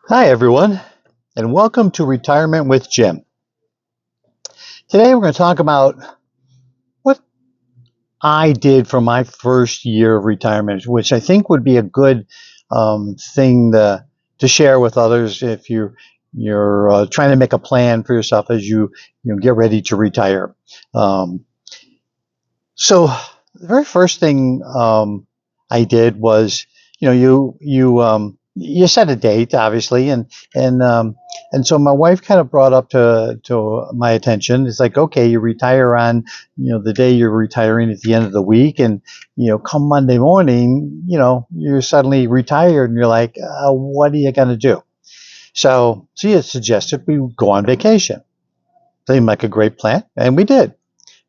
Hi, everyone, and welcome to Retirement with Jim. Today, we're going to talk about what I did for my first year of retirement, which I think would be a good thing to share with others if you're trying to make a plan for yourself as you get ready to retire. Um, so, the very first thing I did was, you set a date, obviously, and so my wife kind of brought up to my attention. It's like, okay, you retire on, the day you're retiring at the end of the week, and come Monday morning, you're suddenly retired, and you're like, what are you going to do? So she had suggested we go on vacation. Seemed like a great plan, and we did.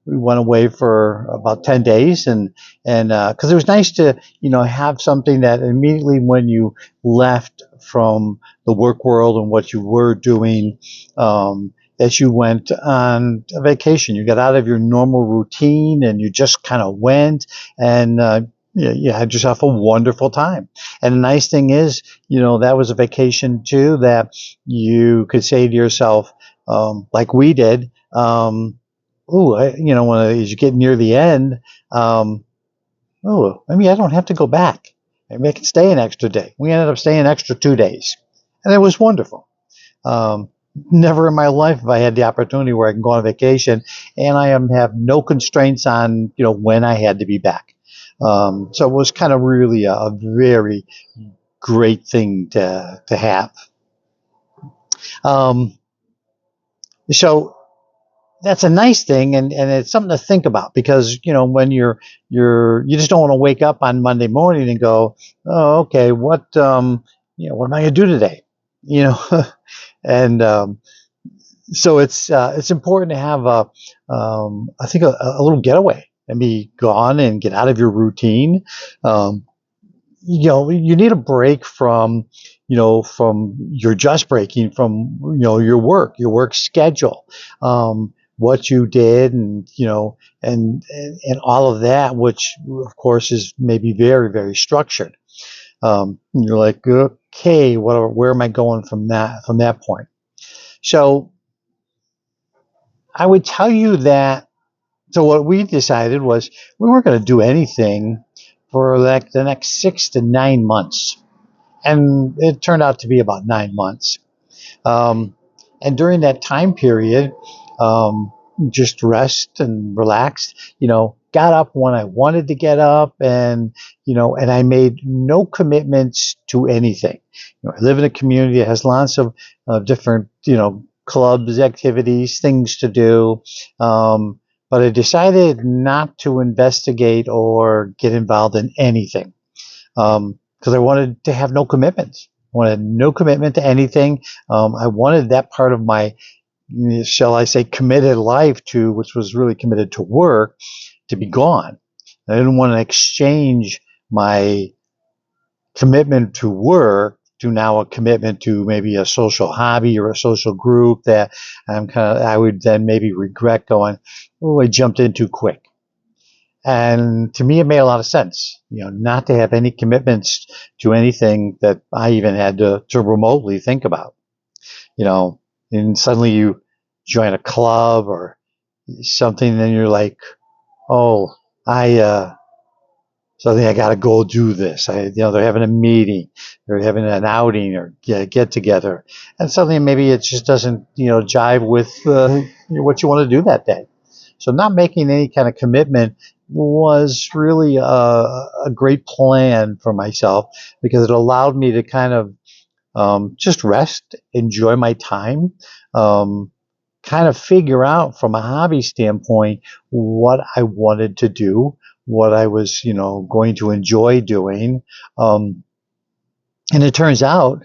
We went away for about 10 days, and because it was nice to have something that immediately when you left from the work world and what you were doing, that you went on a vacation. You got out of your normal routine and you just kind of went, and you had yourself a wonderful time. And the nice thing is, that was a vacation too that you could say to yourself, like we did, when as you get near the end, maybe I don't have to go back. Maybe I can stay an extra day. We ended up staying an extra 2 days, and it was wonderful. Never in my life have I had the opportunity where I can go on vacation and have no constraints on when I had to be back. So it was kind of really a very great thing to have. Um, so that's a nice thing, and it's something to think about because when you just don't want to wake up on Monday morning and go, oh, okay, what am I going to do today? You know, and so it's important to have I think a little getaway and be gone and get out of your routine. Um, you need a break from you're just breaking from your work schedule, what you did, and and all of that, which of course is maybe very, very structured. You're like, okay, where am I going from that point? So I would tell you that. So what we decided was we weren't going to do anything for like the next 6 to 9 months, and it turned out to be about 9 months. Um, and during that time period, just rest and relaxed. Got up when I wanted to get up, and I made no commitments to anything. I live in a community that has lots of different, clubs, activities, things to do. But I decided not to investigate or get involved in anything because I wanted to have no commitments. I wanted no commitment to anything. I wanted that part of my, shall I say, committed life which was really committed to work, to be gone. I didn't want to exchange my commitment to work to now a commitment to maybe a social hobby or a social group that I would then maybe regret going, oh, I jumped in too quick. And to me, it made a lot of sense, not to have any commitments to anything that I even had to remotely think about, and suddenly you join a club or something, and then you're like, oh, I, suddenly I got to go do this. They're having a meeting, they're having an outing or get together. And suddenly maybe it just doesn't, jive with what you want to do that day. So not making any kind of commitment was really a great plan for myself because it allowed me to kind of just rest, enjoy my time, kind of figure out from a hobby standpoint what I wanted to do, what I was, going to enjoy doing. And it turns out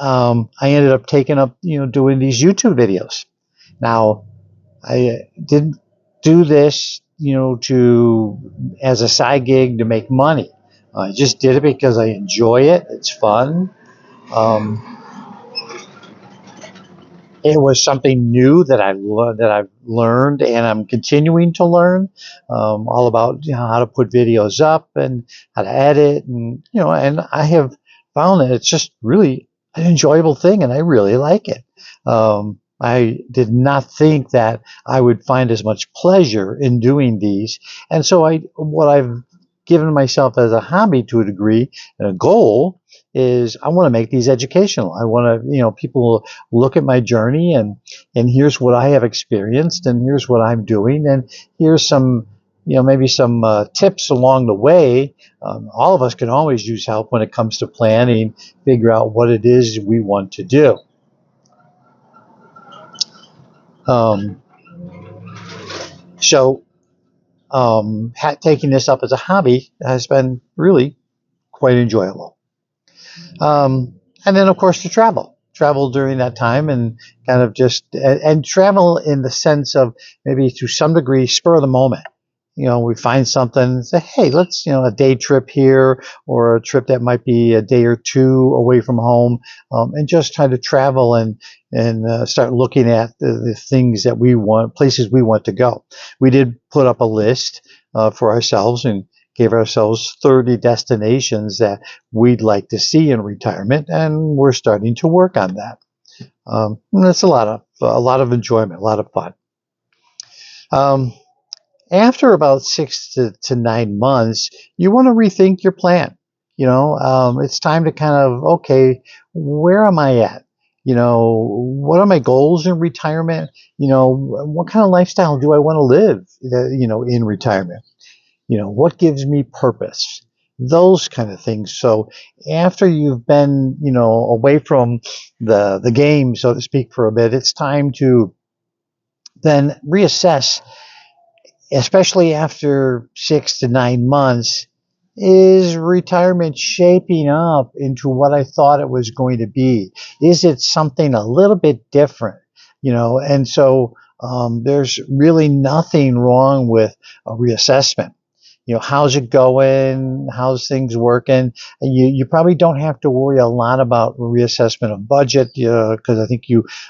I ended up taking up, doing these YouTube videos. Now, I didn't do this, as a side gig to make money. I just did it because I enjoy it. It's fun. Um, it was something new that I've learned and I'm continuing to learn, all about how to put videos up and how to edit, and and I have found that it's just really an enjoyable thing, and I really like it. I did not think that I would find as much pleasure in doing these, and so what I've given myself as a hobby to a degree and a goal is I want to make these educational. I want to, people look at my journey and here's what I have experienced and here's what I'm doing and here's some, maybe some tips along the way. All of us can always use help when it comes to planning, figure out what it is we want to do. Um, so taking this up as a hobby has been really quite enjoyable. And then, of course, to travel during that time and kind of and travel in the sense of maybe to some degree spur of the moment. We find something and say, hey, let's, a day trip here or a trip that might be a day or two away from home, and just try to travel and start looking at the things that we want, places we want to go. We did put up a list for ourselves and gave ourselves 30 destinations that we'd like to see in retirement, and we're starting to work on that. That's a lot of enjoyment, a lot of fun. After about 6 to 9 months, you want to rethink your plan. It's time to kind of, okay, where am I at? What are my goals in retirement? What kind of lifestyle do I want to live, in retirement? What gives me purpose? Those kind of things. So after you've been, away from the game, so to speak, for a bit, it's time to then reassess, especially after 6 to 9 months. Is retirement shaping up into what I thought it was going to be? Is it something a little bit different? And so there's really nothing wrong with a reassessment. How's it going? How's things working? And you probably don't have to worry a lot about reassessment of budget, because I think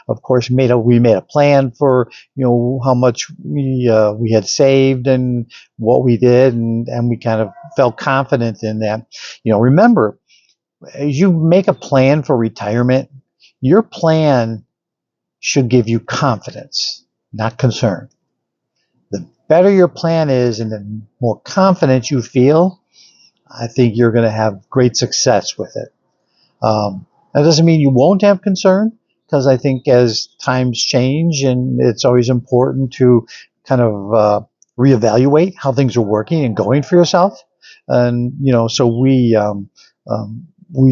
of course, we made a plan for, how much we had saved and what we did, and we kind of felt confident in that. Remember, as you make a plan for retirement, your plan should give you confidence, not concern. The better your plan is and the more confident you feel, I think you're going to have great success with it. That doesn't mean you won't have concern, because I think as times change, and it's always important to kind of reevaluate how things are working and going for yourself. And, so we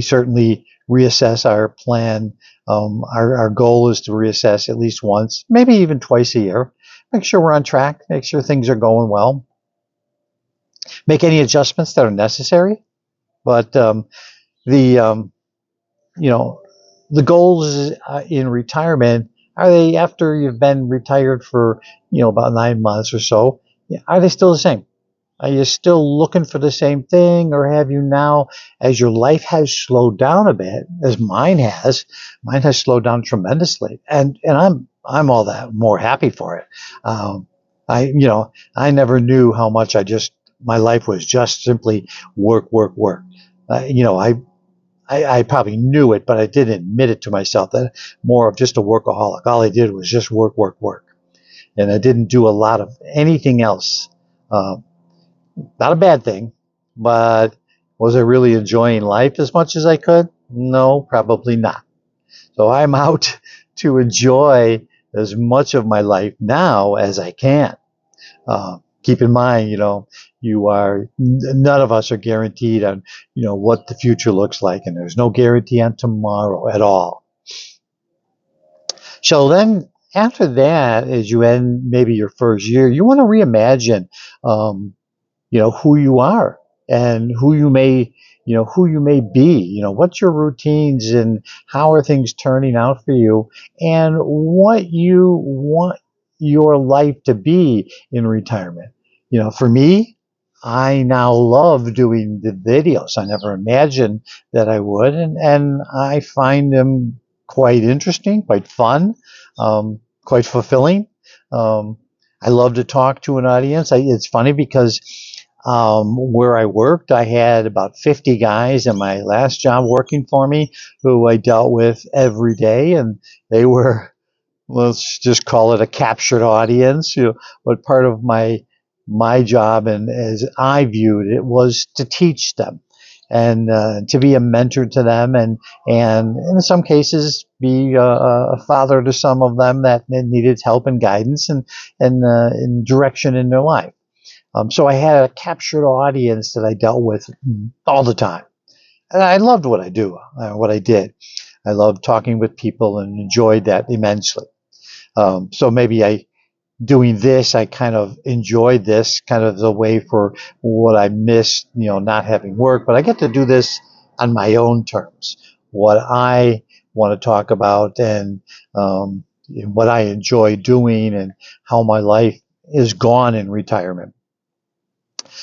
certainly reassess our plan. Our goal is to reassess at least once, maybe even twice a year. Make sure we're on track, make sure things are going well, make any adjustments that are necessary. But the goals in retirement, are they after you've been retired for, about 9 months or so? Are they still the same? Are you still looking for the same thing, or have you now, as your life has slowed down a bit, as mine has slowed down tremendously, and I'm all that more happy for it. I never knew how much my life was just simply work, work, work. I probably knew it, but I didn't admit it to myself, that more of just a workaholic. All I did was just work, work, work. And I didn't do a lot of anything else. Not a bad thing, but was I really enjoying life as much as I could? No, probably not. So I'm out to enjoy as much of my life now as I can. Keep in mind, none of us are guaranteed on, what the future looks like, and there's no guarantee on tomorrow at all. So then after that, as you end maybe your first year, you want to reimagine, who you are and who you may be, what's your routines and how are things turning out for you, and what you want your life to be in retirement. For me, I now love doing the videos. I never imagined that I would, and I find them quite interesting, quite fun, quite fulfilling. I love to talk to an audience. It's funny because Where I worked, I had about 50 guys in my last job working for me who I dealt with every day, and they were, let's just call it a captured audience. But part of my job, and as I viewed it, was to teach them and to be a mentor to them, and in some cases be a father to some of them that needed help and guidance and direction in their life. So I had a captured audience that I dealt with all the time. And I loved what I do, what I did. I loved talking with people and enjoyed that immensely. So maybe doing this, I kind of enjoyed this kind of the way for what I missed, not having work, but I get to do this on my own terms, what I want to talk about um, and what I enjoy doing and how my life is gone in retirement.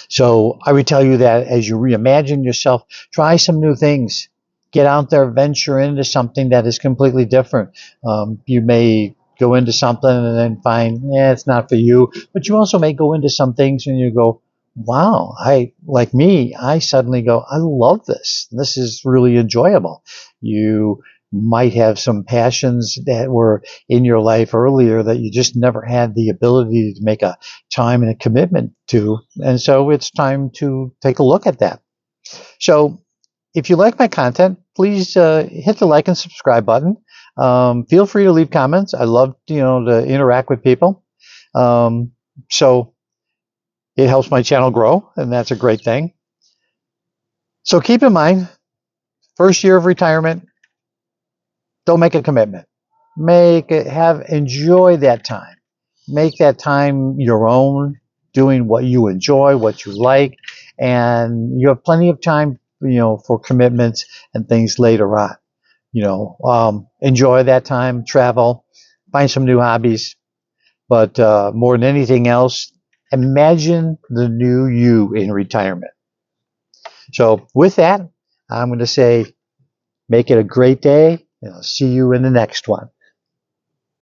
So I would tell you that as you reimagine yourself, try some new things. Get out there, venture into something that is completely different. You may go into something and then find, it's not for you. But you also may go into some things and you go, wow, like me, I suddenly go, I love this. This is really enjoyable. You might have some passions that were in your life earlier that you just never had the ability to make a time and a commitment to. And so it's time to take a look at that. So if you like my content, please hit the like and subscribe button. Feel free to leave comments. I love to interact with people. So it helps my channel grow, and that's a great thing. So keep in mind, first year of retirement, don't make a commitment. Enjoy that time. Make that time your own, doing what you enjoy, what you like, and you have plenty of time, for commitments and things later on. Enjoy that time, travel, find some new hobbies, but more than anything else, imagine the new you in retirement. So with that, I'm going to say, make it a great day, and I'll see you in the next one.